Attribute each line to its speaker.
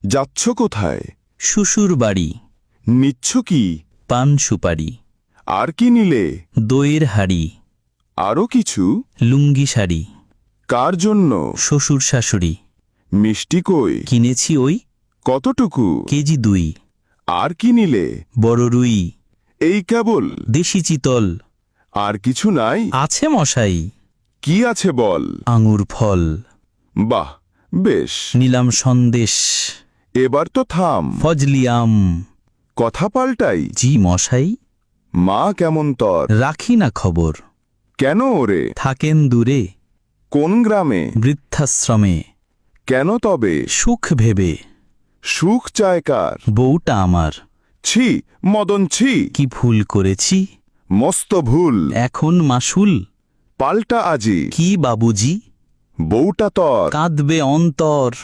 Speaker 1: যাচ্ছ কোথায়?
Speaker 2: শ্বশুর বাড়ি।
Speaker 1: নিচ্ছ কি?
Speaker 2: পান সুপারি।
Speaker 1: আর কি নিলে?
Speaker 2: দইয়ের হাড়ি।
Speaker 1: আরও কিছু?
Speaker 2: লুঙ্গি শাড়ি।
Speaker 1: কার জন্য?
Speaker 2: শ্বশুর শাশুড়ি।
Speaker 1: মিষ্টি কই?
Speaker 2: কিনেছি ওই
Speaker 1: কতটুকু?
Speaker 2: কেজি 2।
Speaker 1: আর কি নিলে?
Speaker 2: বড় রুই।
Speaker 1: এই কেবল?
Speaker 2: দেশি চিতল।
Speaker 1: আর কিছু নাই?
Speaker 2: আছে মশাই।
Speaker 1: কি আছে বল?
Speaker 2: আঙুর ফল।
Speaker 1: বাহ, বেশ।
Speaker 2: নিলাম সন্দেশ।
Speaker 1: এবার তো থাম।
Speaker 2: ফজলি আম।
Speaker 1: কথা পাল্টাই।
Speaker 2: জি মশাই।
Speaker 1: মা কেমন তর?
Speaker 2: রাখি না খবর।
Speaker 1: কেন ওরে?
Speaker 2: থাকেন দূরে।
Speaker 1: কোন গ্রামে?
Speaker 2: বৃদ্ধাশ্রমে।
Speaker 1: কেন তবে?
Speaker 2: সুখ ভেবে।
Speaker 1: সুখ চায় কার?
Speaker 2: বউটা আমার।
Speaker 1: ছি, মদন ছি।
Speaker 2: কি ভুল করেছি?
Speaker 1: মস্ত ভুল।
Speaker 2: এখন মাসুল।
Speaker 1: পাল্টা আজি।
Speaker 2: কি বাবুজি?
Speaker 1: বউটা তর।
Speaker 2: কাঁদবে অন্তর।